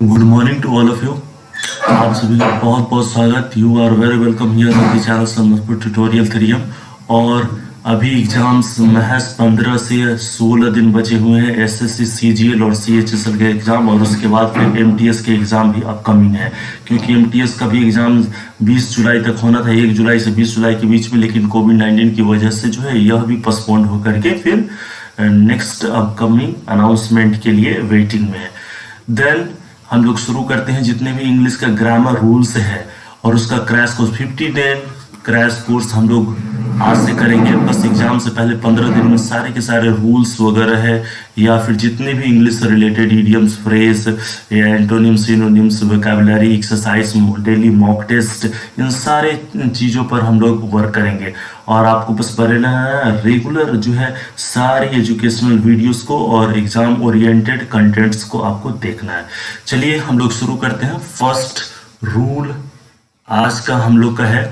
Good morning to all of you. आप सभी का बहुत बहुत स्वागत। You are very welcome here on the channel Sambalpur tutorial 3M। और अभी एग्जाम्स महज 15 से 16 दिन बचे हुए हैं। एसएससी सीजीएल और सीएचएसएल के एग्जाम, और उसके बाद फिर एमटीएस के एग्जाम भी अपकमिंग है। क्योंकि एमटीएस का भी एग्जाम 20 जुलाई तक होना था, 1 जुलाई से 20 जुलाई के बीच में, लेकिन कोविड-19 की वजह से जो है यह भी पोस्टपोन्ड होकर के फिर नेक्स्ट अपकमिंग अनाउंसमेंट के लिए वेटिंग में है। देन हम लोग शुरू करते हैं जितने भी इंग्लिश का ग्रामर रूल्स है, और उसका क्रैश कोर्स 50 दिन क्रैश कोर्स हम लोग आज से करेंगे। बस एग्जाम से पहले 15 दिन में सारे के सारे रूल्स वगैरह है, या फिर जितने भी इंग्लिश से related idioms, phrase, antonyms, synonyms, vocabulary exercise, daily mock test, इन सारे चीज़ों पर हम लोग वर्क करेंगे। और आपको बस बना है रेगुलर जो है सारे एजुकेशनल वीडियोस को और एग्जाम ओरिएंटेड कंटेंट्स को आपको देखना है। चलिए हम लोग शुरू करते हैं। फर्स्ट रूल आज का हम लोग का है,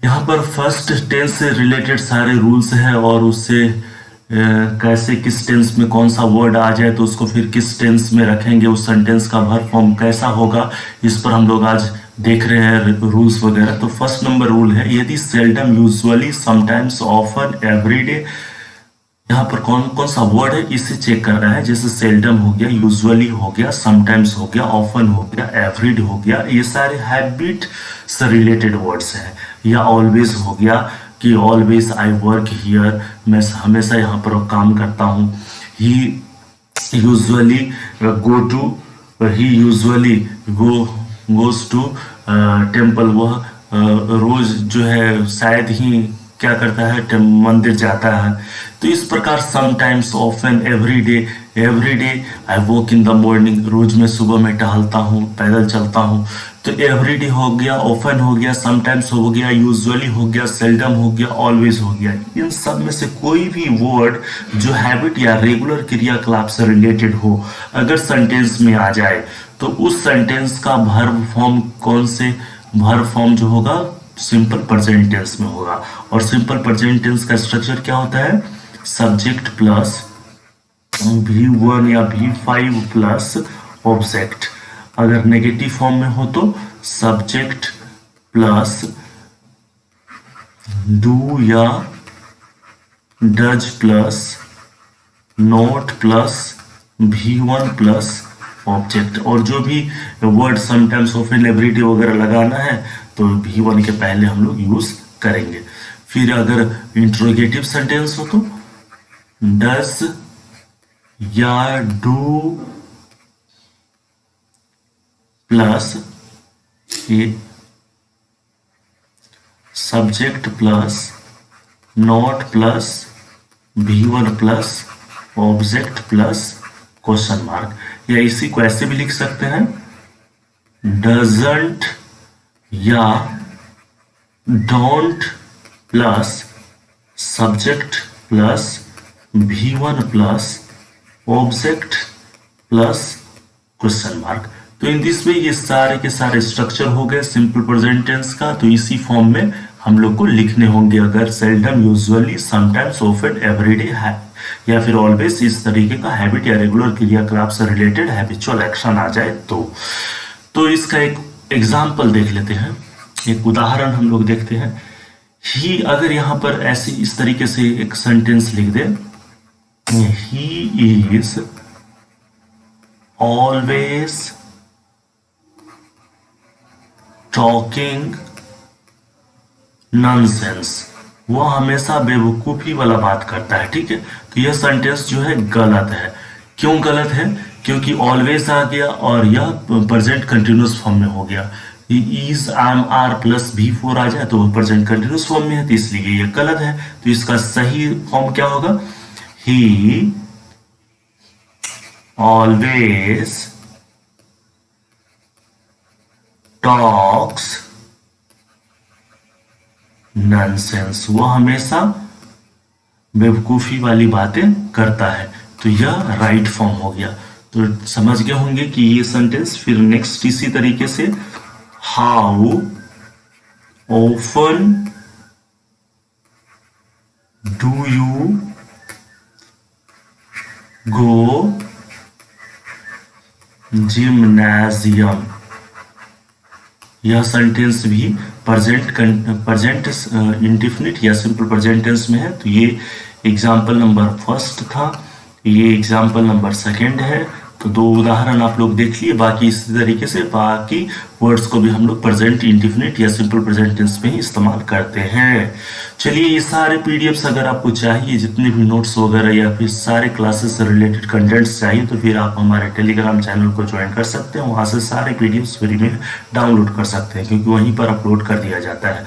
यहाँ पर फर्स्ट टेंस से रिलेटेड सारे रूल्स हैं, और उससे कैसे किस टेंस में कौन सा वर्ड आ जाए तो उसको फिर किस टेंस में रखेंगे, उस सेंटेंस का वर्ब फॉर्म कैसा होगा, इस पर हम लोग आज देख रहे हैं रूल्स वगैरह। तो फर्स्ट नंबर रूल है, यदि seldom, usually, sometimes, often, everyday, यहाँ पर कौन कौन सा वर्ड है इसे चेक कर रहा है। जैसे सेल्डम हो गया, यूजुअली हो गया, समटाइम्स हो गया, ऑफन हो गया, एवरीडे हो गया, ये सारे हैबिट से रिलेटेड वर्ड्स हैं। या ऑलवेज हो गया कि ऑलवेज आई वर्क हियर, मैं हमेशा यहाँ पर काम करता हूँ। He usually go to, he usually goes to temple, वह रोज जो है शायद ही क्या करता है, मंदिर जाता है। तो इस प्रकार sometimes, often, every day I walk in the morning, रोज मैं सुबह में टहलता हूँ, पैदल चलता हूँ। तो एवरी डे हो गया, ऑफन हो गया, समटाइम्स हो गया, यूजुअली हो गया, सेल्डम हो गया, ऑलवेज हो गया। इन सब में से कोई भी वर्ड जो हैबिट या रेगुलर क्रियाकलाप से रिलेटेड हो, अगर सेंटेंस में आ जाए तो उस सेंटेंस का वर्ब फॉर्म कौन से, वर्ब फॉर्म जो होगा सिंपल प्रेजेंट टेंस में होगा। और सिंपल प्रेजेंट टेंस का स्ट्रक्चर क्या होता है, सब्जेक्ट प्लस V1 या V5 प्लस ऑब्जेक्ट। अगर नेगेटिव फॉर्म में हो तो सब्जेक्ट प्लस डू या does plus note plus V1 plus object. और जो भी वर्ड समटाइम्स, ऑफन, एवरीडे वगैरह लगाना है तो V1 के पहले हम लोग यूज करेंगे। फिर अगर इंट्रोगेटिव सेंटेंस हो तो डस या डू प्लस ये subject plus not plus V1 plus object plus question mark. या इसी को ऐसे भी लिख सकते हैं, डजंट या don't plus subject plus V1 plus object plus question mark. तो इन दिस में ये सारे के सारे स्ट्रक्चर हो गए सिंपल प्रेजेंट टेंस का। तो इसी फॉर्म में हम लोग को लिखने होंगे अगर seldom, usually, sometimes, often, everyday है या फिर ऑलवेज इस तरीके का हैबिट या रेगुलर क्रियाकलाप से रिलेटेड हैबिचुअल एक्शन आ जाए तो इसका एक एग्जाम्पल देख लेते हैं, एक उदाहरण हम लोग देखते हैं। ही अगर यहाँ पर ऐसे इस तरीके से एक सेंटेंस लिख दे, he is always talking nonsense, वो हमेशा बेवकूफी वाला बात करता है। ठीक है, तो यह सेंटेंस जो है गलत है। क्यों गलत है, क्योंकि ऑलवेज आ गया और यह प्रेजेंट कंटिन्यूअस फॉर्म में हो गया। Is, M, are plus V4 आ जाए तो वो प्रेजेंट कंटिन्यूअस फॉर्म में है, तो इसलिए ये गलत है। तो इसका सही फॉर्म क्या होगा, ही ऑलवेज टॉक्स नॉनसेंस, वो हमेशा बेवकूफी वाली बातें करता है। तो यह राइट फॉर्म हो गया। तो समझ गए होंगे कि ये सेंटेंस। फिर नेक्स्ट इसी तरीके से, how often do you go gymnasium. यह सेंटेंस भी प्रेजेंट इंडेफिनिट या सिंपल प्रेजेंट टेंस में है। तो ये एग्जाम्पल नंबर फर्स्ट था, ये एग्जाम्पल नंबर सेकंड है। तो दो उदाहरण आप लोग देख लिए। बाकी इसी तरीके से बाकी वर्ड्स को भी हम लोग प्रेजेंट इंडेफिनिट या सिंपल प्रेजेंट टेंस में ही इस्तेमाल करते हैं। चलिए, ये सारे पीडीएफ्स अगर आपको चाहिए, जितने भी नोट्स वगैरह या फिर सारे क्लासेस से रिलेटेड कंटेंट्स चाहिए, तो फिर आप हमारे टेलीग्राम चैनल को ज्वाइन कर सकते हैं। वहां से सारे पीडीएफ्स फ्री में डाउनलोड कर सकते हैं, क्योंकि वहीं पर अपलोड कर दिया जाता है।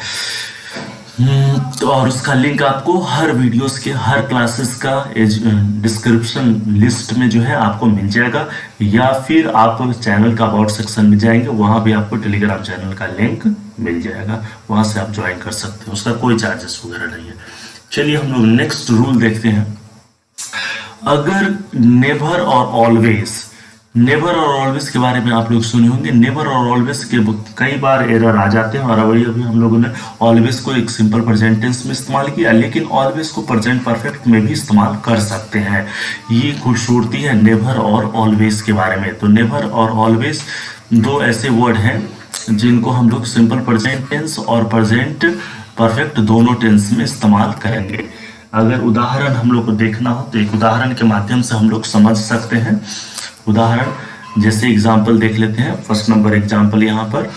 तो और उसका लिंक आपको हर वीडियोस के, हर क्लासेस का डिस्क्रिप्शन लिस्ट में जो है आपको मिल जाएगा, या फिर आप चैनल का अबाउट सेक्शन में जाएंगे, वहां भी आपको टेलीग्राम चैनल का लिंक मिल जाएगा, वहां से आप ज्वाइन कर सकते हैं। उसका कोई चार्जेस वगैरह नहीं है। चलिए, हम लोग नेक्स्ट रूल देखते हैं। अगर नेवर और ऑलवेज, नेवर और ऑलवेज के बारे में आप लोग सुने होंगे। नेवर और ऑलवेज के कई बार एरर आ जाते हैं, और अभी हम लोगों ने ऑलवेज को एक सिंपल प्रेजेंट टेंस में इस्तेमाल किया, लेकिन ऑलवेज को प्रेजेंट परफेक्ट में भी इस्तेमाल कर सकते हैं। ये खूबसूरती है नेवर और ऑलवेज के बारे में। तो नेवर और ऑलवेज दो ऐसे वर्ड हैं जिनको हम लोग सिंपल प्रेजेंट टेंस और प्रेजेंट परफेक्ट दोनों टेंस में इस्तेमाल करेंगे। अगर उदाहरण हम लोग को देखना हो तो एक उदाहरण के माध्यम से हम लोग समझ सकते हैं। उदाहरण जैसे एग्जाम्पल देख लेते हैं। फर्स्ट नंबर एग्जाम्पल यहाँ पर,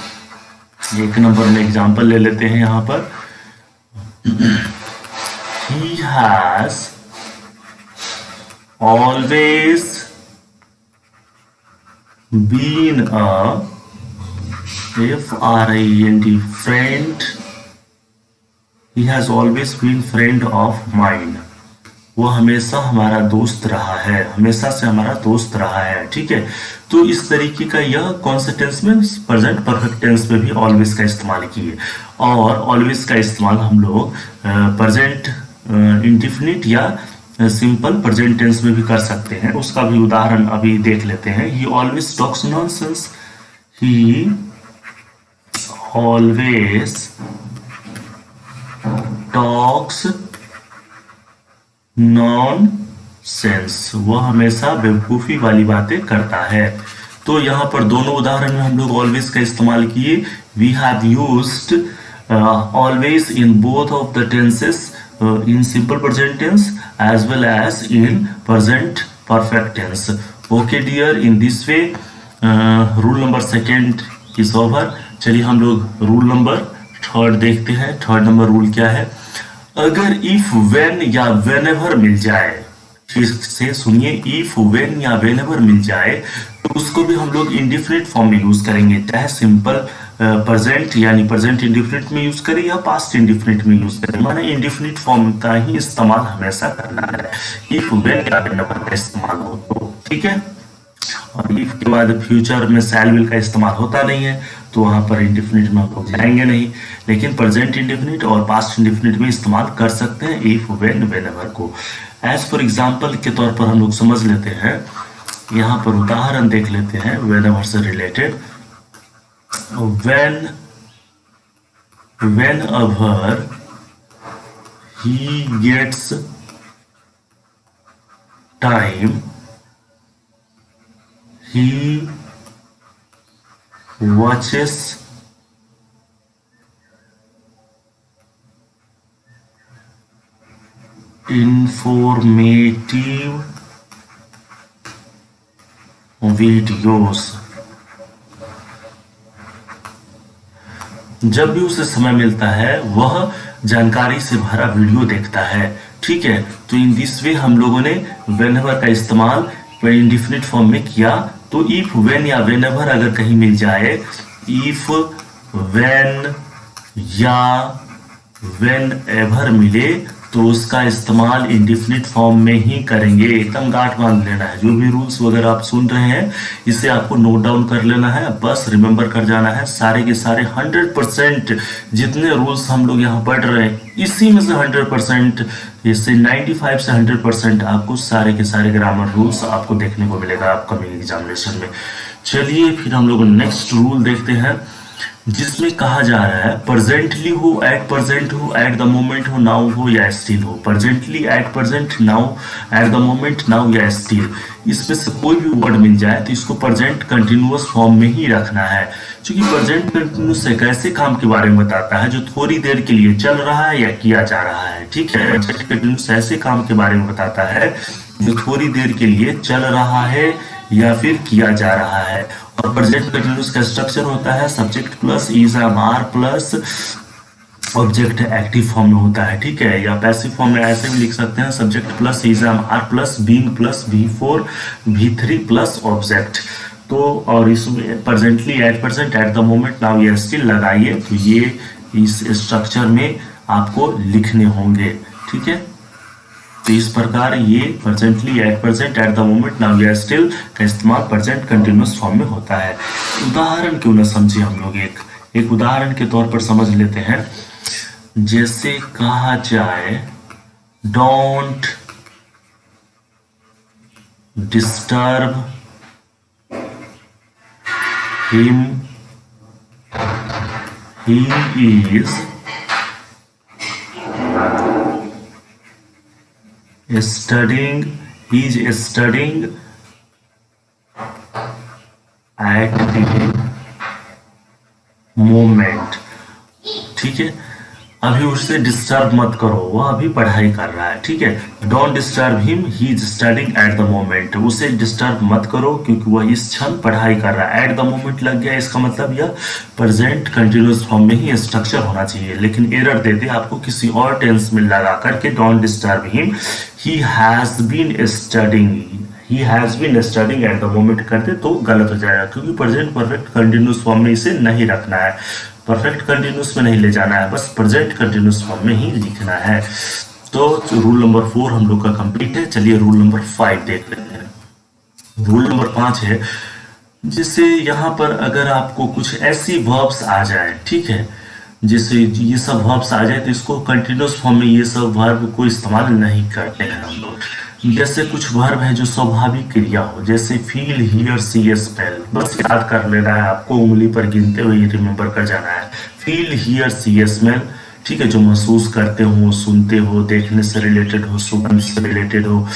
एक नंबर में एग्जाम्पल ले लेते हैं यहाँ पर। He has always been a friend. He has always been friend of mine. वो हमेशा हमारा दोस्त रहा है, हमेशा से हमारा दोस्त रहा है। ठीक है, तो इस तरीके का यह कौन से टेंस में, प्रेजेंट परफेक्ट टेंस में भी ऑलवेज का इस्तेमाल किए। और ऑलवेज का इस्तेमाल हम लोग प्रेजेंट इंडेफिनिट या सिंपल प्रेजेंट टेंस में भी कर सकते हैं। उसका भी उदाहरण अभी देख लेते हैं। ही ऑलवेज टॉक्स नॉनसेंस। ही ऑलवेज टॉक्स नॉन सेंस। वह हमेशा बेवकूफी वाली बातें करता है। तो यहाँ पर दोनों उदाहरण में हम लोग ऑलवेज का इस्तेमाल किए। We have used always in both of the tenses, in simple present tense as well as in present perfect tense. Okay dear, in this way rule number second is over. चलिए, हम लोग rule number third देखते हैं। Third number rule क्या है? अगर if, when या whenever मिल जाए, ठीक से सुनिए, इफ, वेन या वेनेवर मिल जाए तो उसको भी हम लोग इंडेफिनिट फॉर्म में यूज करेंगे। चाहे सिंपल प्रेजेंट यानी प्रेजेंट इंडेफिनिट में यूज करें या पास्ट इंडेफिनिट में यूज करें, माने इंडेफिनिट फॉर्म का ही इस्तेमाल हमेशा करना है। इफ, वेन या वेनेवर का इस्तेमाल हो तो ठीक है। और इफ के बाद फ्यूचर में शैल विल का इस्तेमाल होता नहीं है, तो वहां पर इंडेफिनिट में हम लोग जाएंगे नहीं, लेकिन प्रेजेंट इंडेफिनिट और पास्ट इंडेफिनिट में इस्तेमाल कर सकते हैं इफ, वेन, वेनेवर को। एज फॉर एग्जांपल के तौर पर हम लोग समझ लेते हैं। यहाँ पर उदाहरण देख लेते हैं वेनेवर से related. whenever he gets time, he watches informative videos। जब भी उसे समय मिलता है वह जानकारी से भरा वीडियो देखता है। ठीक है, तो इन दिस वे हम लोगों ने व्हेनेवर का इस्तेमाल इंडेफिनिट फॉर्म में किया। तो इफ, व्हेन या व्हेनेवर अगर कहीं मिल जाए, इफ, व्हेन या व्हेनेवर मिले तो उसका इस्तेमाल इंडेफिनिट फॉर्म में ही करेंगे। एकदम गांठ बांध लेना है। जो भी रूल्स वगैरह आप सुन रहे हैं इसे आपको नोट डाउन कर लेना है, बस रिमेंबर कर जाना है। सारे के सारे 100% जितने रूल्स हम लोग यहाँ पढ़ रहे हैं, इसी में से 100%, इससे 95 से 100% आपको सारे के सारे ग्रामर रूल्स आपको देखने को मिलेगा अपकमिंग एग्जामिनेशन में। चलिए फिर हम लोग नेक्स्ट रूल देखते हैं। जिसमें कहा जा रहा है प्रेजेंटली हो, एट प्रेजेंट हो, एट द मोमेंट हो, नाउ हो या स्टिल हो। Presently, at present, now, eight the moment, now या स्टिल, इसमें से कोई भी वर्ड मिल जाए तो इसको प्रेजेंट कंटिन्यूअस फॉर्म में ही रखना है। क्योंकि प्रेजेंट कंटिन्यूअस एक ऐसे काम के बारे में बताता है जो थोड़ी देर के लिए चल रहा है या किया जा रहा है। ठीक है, प्रेजेंट कंटिन्यूअस ऐसे काम के बारे में बताता है जो थोड़ी देर के लिए चल रहा है या फिर किया जा रहा है। और प्रेजेंट कंटिन्यूअस का स्ट्रक्चर होता है subject plus is M R plus object active form में होता है। ठीक है, या पैसिव फॉर्म में ऐसे भी लिख सकते हैं subject plus is M R plus being plus V4 V3 plus object. तो और इसमें presently, at present, at the moment, now या स्टिल लगाइए तो ये इस स्ट्रक्चर में आपको लिखने होंगे। ठीक है, तो इस प्रकार ये presently, at present, at the moment, now या स्टिल का इस्तेमाल प्रेजेंट कंटिन्यूअस फॉर्म में होता है। उदाहरण क्यों ना समझे हम लोग, एक उदाहरण के तौर पर समझ लेते हैं। जैसे कहा जाए don't disturb him, he is studying, he is studying at the moment। ठीक है, अभी उसे डिस्टर्ब मत करो, वह अभी पढ़ाई कर रहा है। ठीक है, don't disturb him, he is studying at the moment, उसे डिस्टर्ब मत करो क्योंकि वह इस क्षण पढ़ाई कर रहा है। एट द मोमेंट लग गया, इसका मतलब यह प्रेजेंट कंटिन्यूअस फॉर्म में ही स्ट्रक्चर होना चाहिए, लेकिन एरर दे दे आपको किसी और टेंस में लगा करके don't disturb him, he has been studying, he has been studying at the moment कर दे तो गलत हो जाएगा, क्योंकि प्रेजेंट परफेक्ट कंटिन्यूअस फॉर्म में इसे नहीं रखना है, परफेक्ट कंटिन्यूअस में नहीं ले जाना है, बस प्रेजेंट कंटिन्यूअस फॉर्म में ही लिखना है। तो रूल नंबर 4 हम लोग का कंप्लीट है। चलिए रूल नंबर 5 देख लेते हैं। रूल नंबर 5 है, जैसे यहाँ पर अगर आपको कुछ ऐसी वर्ब्स आ जाए, ठीक है, जैसे ये सब वर्ब्स आ जाए तो इसको कंटिन्यूअस फॉर्म में ये सब वर्ब को इस्तेमाल नहीं करते हैं हम लोग। जैसे कुछ वर्ब है जो स्वाभाविक क्रिया हो, जैसे फील, हियर, सी, स्मेल, बस याद कर लेना है आपको, उंगली पर गिनते हुए रिमेंबर कर जाना है। फील, हियर, सी, स्मेल, ठीक है, जो महसूस करते हो, सुनते हो, देखने से रिलेटेड हो, सुगंध से रिलेटेड हो,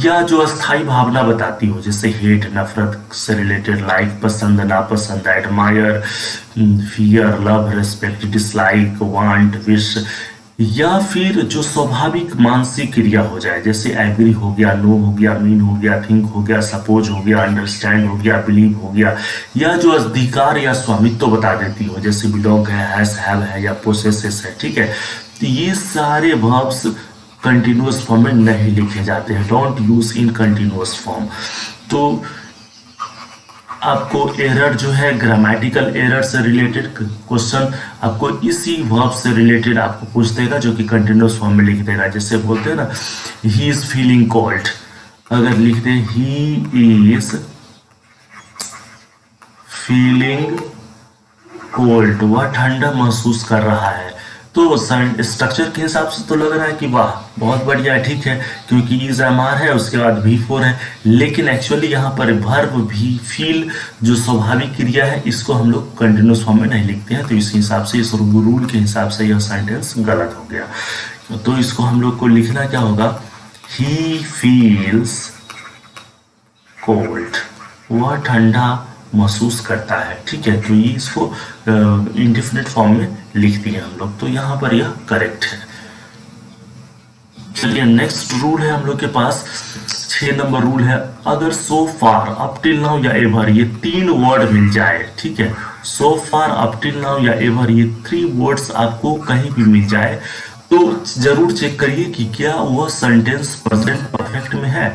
या जो अस्थायी भावना बताती हो, जैसे हेट, नफरत से रिलेटेड, लाइक, पसंद, नापसंद, admire, fear, love, respect, dislike, want, wish, या फिर जो स्वाभाविक मानसिक क्रिया हो जाए, जैसे एग्री हो गया, नो हो गया, मीन हो गया, थिंक हो गया, सपोज हो गया, अंडरस्टैंड हो गया, बिलीव हो गया, या जो अधिकार या स्वामित्व बता देती हो, जैसे बिलोंग है, हैज, हैव है, या पोसेसेस है। ठीक है, तो ये सारे वर्ब्स कंटिन्यूअस फॉर्म में नहीं लिखे जाते हैं, don't use in continuous form. तो आपको एरर जो है, ग्रामेटिकल एरर से रिलेटेड क्वेश्चन आपको इसी वर्ब से रिलेटेड आपको पूछ देगा, जो कि कंटिन्यूअस फॉर्म में लिख देगा। जैसे बोलते हैं ना, ही इज फीलिंग कोल्ड, अगर लिख दे ही इज फीलिंग कोल्ड, वह ठंडा महसूस कर रहा है। तो स्ट्रक्चर के हिसाब से तो लग रहा है कि वाह बहुत बढ़िया है, ठीक है, क्योंकि इज एम आर है, उसके बाद V4 है, लेकिन एक्चुअली यहाँ पर वर्ब भी, फील जो स्वाभाविक क्रिया है, इसको हम लोग कंटिन्यूअस फॉर्म में नहीं लिखते हैं। तो इस हिसाब से, इस रूल के हिसाब से यह सेंटेंस गलत हो गया। तो इसको हम लोग को लिखना क्या होगा, ही फील्स कोल्ड, वह ठंडा महसूस करता है। ठीक है, तो ये इसको इंडेफिनिट फॉर्म में लिख दिए हम लोग, तो यहाँ पर यह करेक्ट है। चलिए नेक्स्ट रूल है हम लोग के पास, 6 नंबर रूल है, अगर सो फार, अप टिल नाउ या एवर, ये 3 वर्ड मिल जाए, ठीक है, सो फार, अप टिल नाउ या एवर, ये 3 वर्ड्स आपको कहीं भी मिल जाए तो जरूर चेक करिए कि क्या वह सेंटेंस प्रेजेंट परफेक्ट में है।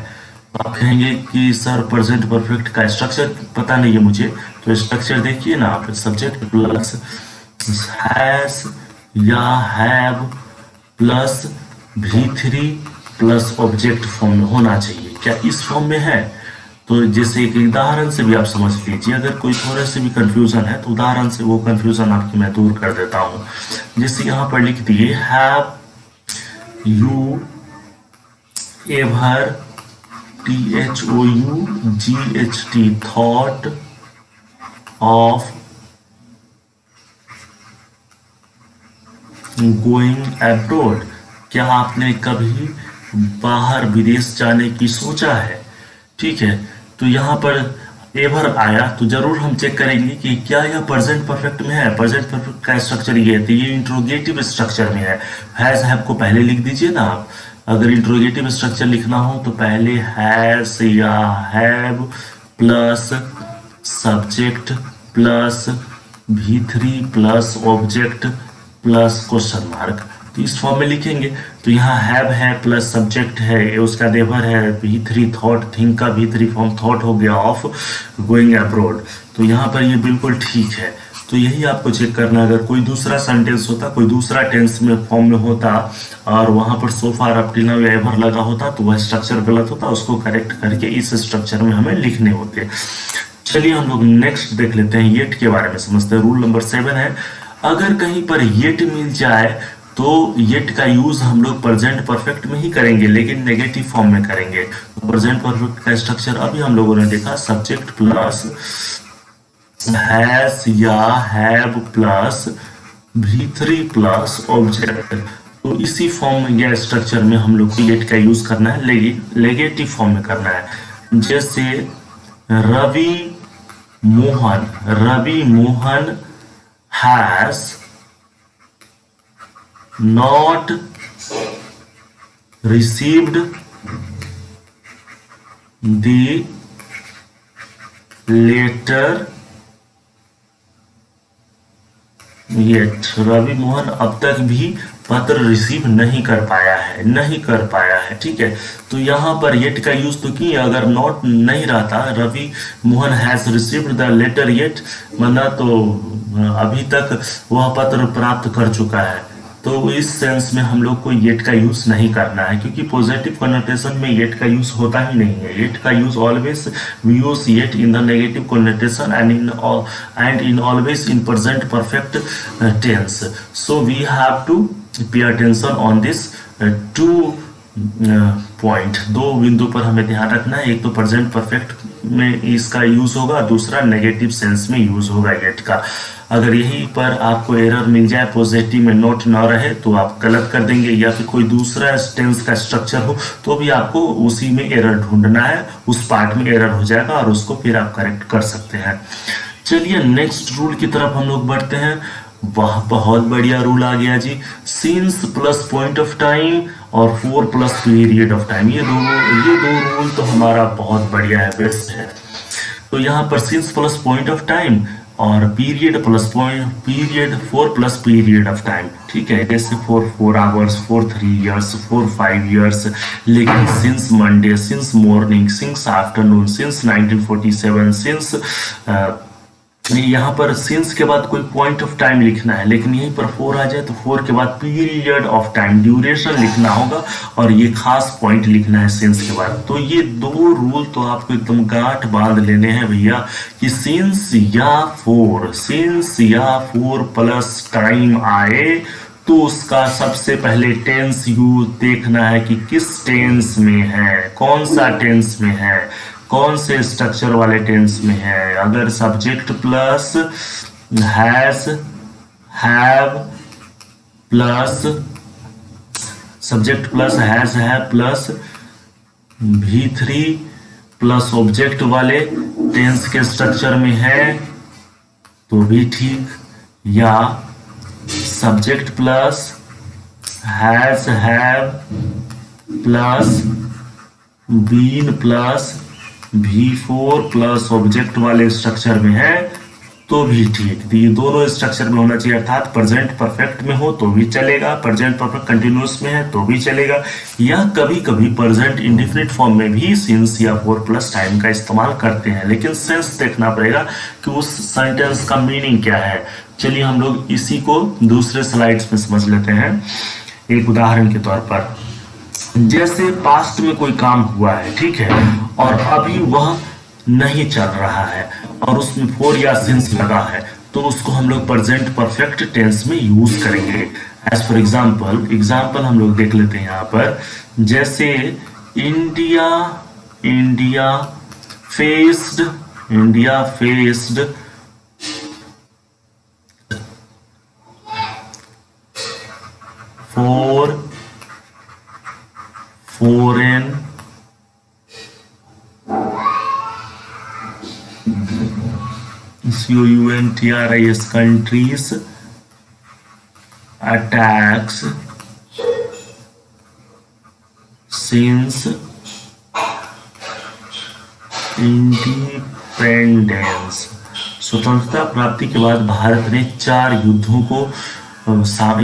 आप कहेंगे कि सर प्रेजेंट परफेक्ट का स्ट्रक्चर पता नहीं है मुझे, तो स्ट्रक्चर देखिए ना आप, सब्जेक्ट प्लस हैज या have plus V3 plus object form में होना चाहिए। क्या इस फॉर्म में है? तो जैसे एक उदाहरण से भी आप समझ लीजिए, अगर कोई थोड़े से भी कंफ्यूजन है तो उदाहरण से वो कंफ्यूजन आपकी मैं दूर कर देता हूँ। जैसे यहाँ पर लिख दिए, have you ever, THOUGHT, thought of going abroad, क्या आपने कभी बाहर विदेश जाने की सोचा है? ठीक है, तो यहाँ पर एवर आया तो जरूर हम चेक करेंगे कि क्या यह प्रेजेंट परफेक्ट में है। प्रेजेंट परफेक्ट का स्ट्रक्चर ये है, तो ये इंट्रोगेटिव स्ट्रक्चर में है। हैज हैव को पहले लिख दीजिए ना आप। अगर इंट्रोगेटिव स्ट्रक्चर लिखना हो तो पहले हैज या have plus subject plus V3 plus object plus question mark, तो इस फॉर्म में लिखेंगे। तो यहाँ हैव है प्लस सब्जेक्ट है, उसका नेबर है V3 थॉट, थिंक का V3 फॉर्म थॉट हो गया ऑफ गोइंग अब्रोड। तो यहाँ पर ये बिल्कुल ठीक है। तो यही आपको चेक करना, अगर कोई दूसरा सेंटेंस होता, कोई दूसरा टेंस में फॉर्म में होता और वहां पर सो फार अप टिल नाउ या एवर लगा होता तो वह स्ट्रक्चर गलत होता, उसको करेक्ट करके इस स्ट्रक्चर में हमें लिखने होते। चलिए हम लोग नेक्स्ट देख लेते हैं, येट के बारे में समझते हैं। रूल नंबर 7 है, अगर कहीं पर येट मिल जाए तो येट का यूज हम लोग प्रेजेंट परफेक्ट में ही करेंगे, लेकिन नेगेटिव फॉर्म में करेंगे। प्रेजेंट परफेक्ट का स्ट्रक्चर अभी हम लोगों ने देखा, सब्जेक्ट प्लस हैज या have plus V3 plus object. तो इसी फॉर्म या स्ट्रक्चर में हम लोग को येट का यूज करना है, नेगेटिव फॉर्म में करना है। जैसे Ravi Mohan has not received the letter yet. Ravi Mohan अब तक भी पत्र रिसीव नहीं कर पाया है, ठीक है। तो यहाँ पर येट का यूज तो किए, अगर नॉट नहीं रहता, Ravi Mohan has received the letter yet माना तो अभी तक वह पत्र प्राप्त कर चुका है। तो इस सेंस में हम लोग को येट का यूज नहीं करना है, क्योंकि पॉजिटिव कॉन्नोटेशन में येट का यूज होता ही नहीं है। येट का use always we use yet in the negative connotation and in always in present perfect tense. So we have to pay attention on this two point. दो बिंदु पर हमें ध्यान रखना है, एक तो प्रेजेंट परफेक्ट में इसका यूज होगा, दूसरा नेगेटिव सेंस में यूज होगा येट का। अगर यहीं पर आपको एरर मिल जाए, पॉजिटिव में नोट ना रहे तो आप गलत कर देंगे, या फिर कोई दूसरा टेंस का स्ट्रक्चर हो तो भी आपको उसी में एरर ढूंढना है, उस पार्ट में एरर हो जाएगा और उसको फिर आप करेक्ट कर सकते हैं। चलिए नेक्स्ट रूल की तरफ हम लोग बढ़ते हैं। वाह, बहुत बढ़िया रूल आ गया जी। Since plus point of time और for plus period of time, ये दो रूल तो हमारा बहुत बढ़िया है, बेस्ट है। तो यहाँ पर since plus point of time और period plus period, 4 plus period of time, ठीक है। जैसे for 4 hours, for 3 years, for 5 years. लेकिन since Monday, since morning, since afternoon, since 1947, since यहाँ पर सिंस के बाद कोई पॉइंट ऑफ टाइम लिखना है, लेकिन यहीं पर 4 आ जाए तो 4 के बाद पीरियड ऑफ टाइम, ड्यूरेशन लिखना होगा और ये खास पॉइंट लिखना है सिंस के बाद। तो ये दो रूल तो आपको एकदम गांठ बांध लेने हैं भैया, कि सिंस या फोर प्लस टाइम आए तो उसका सबसे पहले टेंस यूज देखना है कि किस टेंस में है, कौन सा टेंस में है, कौन से स्ट्रक्चर वाले टेंस में है। अगर subject plus has, have plus subject plus has, have plus V3 plus object वाले टेंस के स्ट्रक्चर में है तो भी ठीक, या subject plus has, have plus been plus V4 plus object वाले स्ट्रक्चर में है तो भी ठीक। तो ये दोनों स्ट्रक्चर में होना चाहिए, अर्थात प्रेजेंट परफेक्ट में हो तो भी चलेगा, प्रेजेंट परफेक्ट कंटिन्यूअस में है तो भी चलेगा, या कभी कभी प्रेजेंट इंडेफिनिट फॉर्म में भी सिंस या 4 प्लस टाइम का इस्तेमाल करते हैं। लेकिन सेंस देखना पड़ेगा कि उस सेंटेंस का मीनिंग क्या है। चलिए हम लोग इसी को दूसरे स्लाइड्स में समझ लेते हैं। एक उदाहरण के तौर पर, जैसे पास्ट में कोई काम हुआ है, ठीक है, और अभी वह नहीं चल रहा है और उसमें 4 या सिंस लगा है, तो उसको हम लोग प्रेजेंट परफेक्ट टेंस में यूज करेंगे। एज फॉर एग्जाम्पल हम लोग देख लेते हैं यहाँ पर। जैसे India faced 4 foreign countries attacks since independence. स्वतंत्रता प्राप्ति के बाद भारत ने 4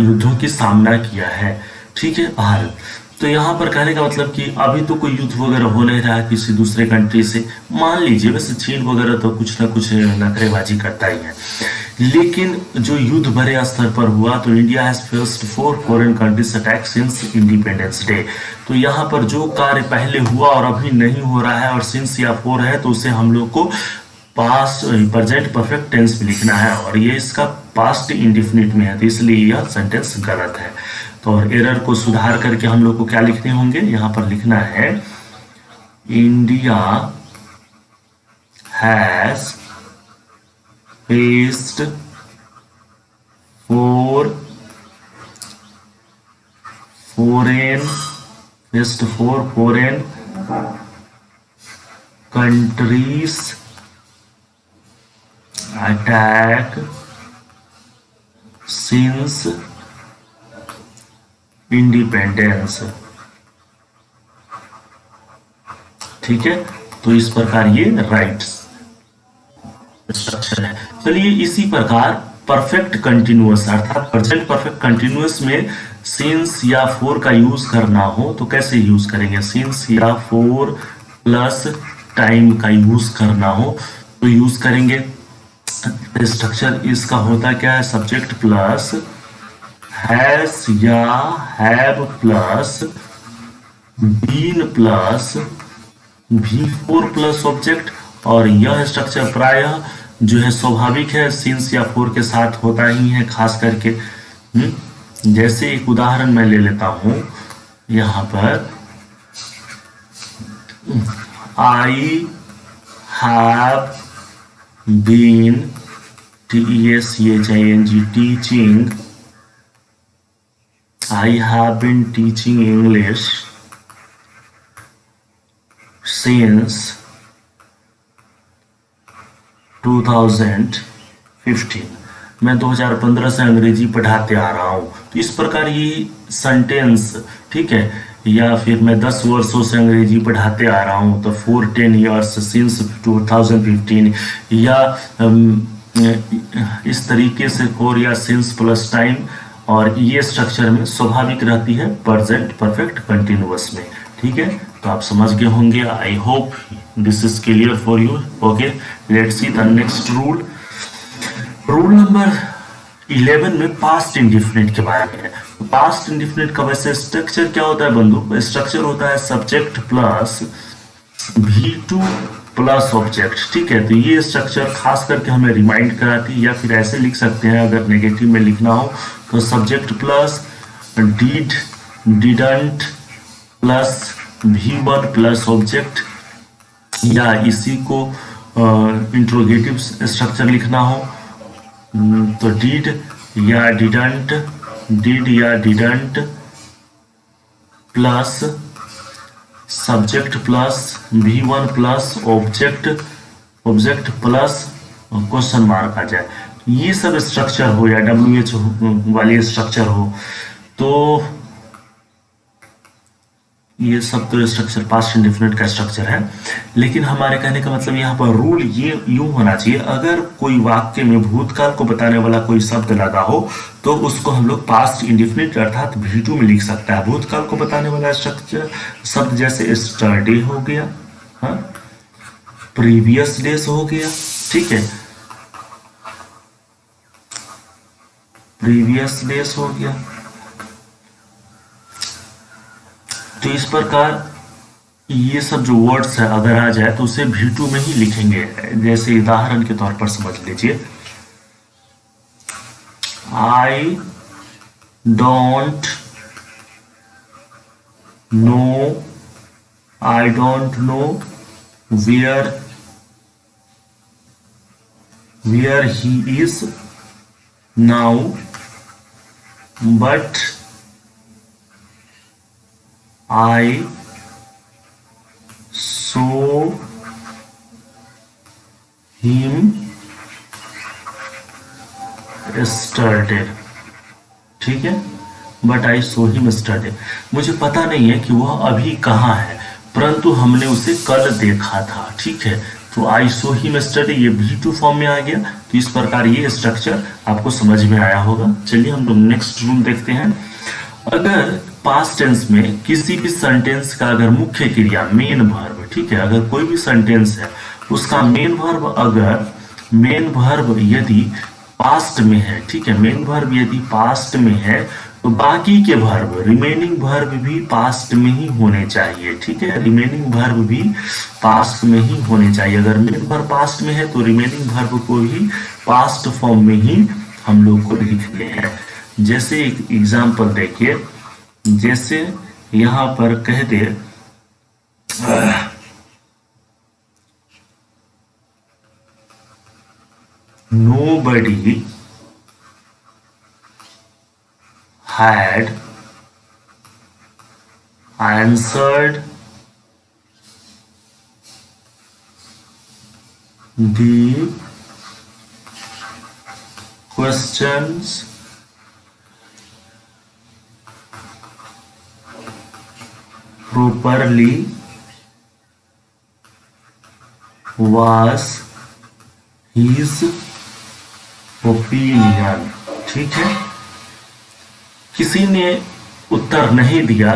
युद्धों की सामना किया है। ठीक है भारत। तो यहाँ पर कहने का मतलब कि अभी तो कोई युद्ध वगैरह हो नहीं रहा किसी दूसरे कंट्री से, मान लीजिए, वैसे चीन वगैरह तो कुछ ना कुछ नखरेबाजी करता ही है, लेकिन जो युद्ध बड़े स्तर पर हुआ तो India has faced 4 foreign countries attack since independence day. तो यहाँ पर जो कार्य पहले हुआ और अभी नहीं हो रहा है और सिंस या 4 है तो उसे हम लोग को पास्ट प्रेजेंट परफेक्ट टेंस में लिखना है, और ये इसका पास्ट इंडिफिनिट में है, तो इसलिए यह सेंटेंस गलत है। तो और एरर को सुधार करके हम लोग को क्या लिखने होंगे, यहाँ पर लिखना है India has faced 4 foreign countries attack since independence। ठीक है, तो इस प्रकार ये राइट स्ट्रक्चर है। चलिए इसी प्रकार परफेक्ट कंटिन्यूअस अर्थात प्रेजेंट परफेक्ट कंटिन्यूअस में सिंस या 4 का यूज करना हो तो कैसे यूज करेंगे। सिंस या 4 प्लस टाइम का यूज करना हो तो यूज करेंगे। स्ट्रक्चर इसका होता क्या है, सब्जेक्ट प्लस हैज या have plus been plus V4 plus object. और यह स्ट्रक्चर प्रायः जो है स्वाभाविक है, सिंस या 4 के साथ होता ही है खास करके। जैसे एक उदाहरण मैं ले लेता हूं यहां पर, I have been teaching, I have been teaching English since 2015। मैं 2015 से अंग्रेजी पढ़ाते आ रहा हूँ। तो इस प्रकार ये सेंटेंस, ठीक है, या फिर मैं 10 वर्षों से अंग्रेजी पढ़ाते आ रहा हूँ तो 10 years सिंस 2015, या इस तरीके से 4 या सिंस प्लस टाइम, और ये स्ट्रक्चर में स्वाभाविक रहती है प्रेजेंट परफेक्ट कंटिन्यूअस में। ठीक है, तो आप समझ गए होंगे। I hope this is clear for you. Okay, let's see the next rule. Rule number 11 में पास्ट इंडिफिनिट के बारे में है। पास्ट इंडिफिनिट का वैसे स्ट्रक्चर क्या होता है बंधु, स्ट्रक्चर होता है subject plus V2 plus object. ठीक है, तो ये स्ट्रक्चर खास करके हमें रिमाइंड कराती है, या फिर ऐसे लिख सकते हैं अगर नेगेटिव में लिखना हो तो subject plus did didn't plus V1 plus object, या इसी को इंट्रोगेटिव स्ट्रक्चर लिखना हो तो डिड या didn't plus subject plus V1 plus object plus question mark आ जाए। ये सब स्ट्रक्चर हो या WH वाली स्ट्रक्चर हो तो ये सब तो स्ट्रक्चर पास्ट इंडेफिनिट का स्ट्रक्चर है। लेकिन हमारे कहने का मतलब यहाँ पर रूल ये यूं होना चाहिए, अगर कोई वाक्य में भूतकाल को बताने वाला कोई शब्द लगा हो तो उसको हम लोग पास्ट इंडेफिनिट अर्थात V2 में लिख सकता है। भूतकाल को बताने वाला स्ट्रक्चर शब्द जैसे स्टडी हो गया, हाँ, प्रीवियस डेज हो गया, ठीक है, प्रीवियस डेज हो गया। तो इस प्रकार ये सब जो वर्ड्स है अगर आ जाए तो उसे V2 में ही लिखेंगे। जैसे उदाहरण के तौर पर समझ लीजिए, I don't know where he is now, but I saw him started, ठीक है, बट आई सो हिम स्टरडे। मुझे पता नहीं है कि वह अभी कहाँ है, परंतु हमने उसे कल देखा था, ठीक है। तो आई सो हिम स्टरडे ये भी2 फॉर्म में आ गया। तो इस प्रकार ये स्ट्रक्चर आपको समझ में आया होगा। चलिए हम लोग नेक्स्ट रूल देखते हैं। अगर पास्ट टेंस में किसी भी सेंटेंस का अगर मुख्य क्रिया मेन वर्ब, ठीक है, अगर कोई भी सेंटेंस है उसका मेन वर्ब अगर मेन वर्ब यदि पास्ट में है, ठीक है, मेन वर्ब यदि पास्ट में है तो बाकी के वर्ब रिमेनिंग वर्ब भी पास्ट में ही होने चाहिए, ठीक है, रिमेनिंग वर्ब भी पास्ट में ही होने चाहिए। अगर मेन वर्ब पास्ट में है तो रिमेनिंग वर्ब को ही पास्ट फॉर्म में ही हम लोग को लिखते हैं। जैसे एक एग्जांपल देखिए, जैसे यहां पर कह दे nobody had answered the questions properly was his opinion, ठीक है। किसी ने उत्तर नहीं दिया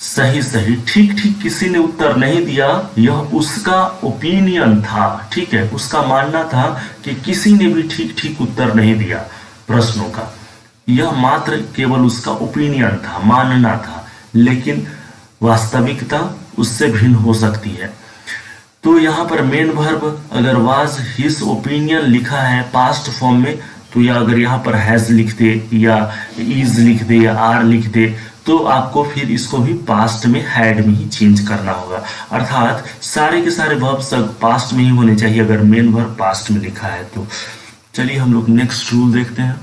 सही सही, ठीक ठीक, किसी ने उत्तर नहीं दिया, यह उसका ओपिनियन था, ठीक है, उसका मानना था कि किसी ने भी ठीक ठीक उत्तर नहीं दिया प्रश्नों का। यह मात्र केवल उसका ओपिनियन था, मानना था, लेकिन वास्तविकता उससे भिन्न हो सकती है। तो यहाँ पर मेन वर्ब अगर वाज हिज ओपिनियन लिखा है पास्ट फॉर्म में, तो या अगर यहाँ पर हैज लिख दे या इज लिख दे या आर लिख दे, तो आपको फिर इसको भी पास्ट में हैड में ही चेंज करना होगा। अर्थात सारे के सारे वर्ब सब पास्ट में ही होने चाहिए अगर मेन वर्ब पास्ट में लिखा है तो। चलिए हम लोग नेक्स्ट रूल देखते हैं,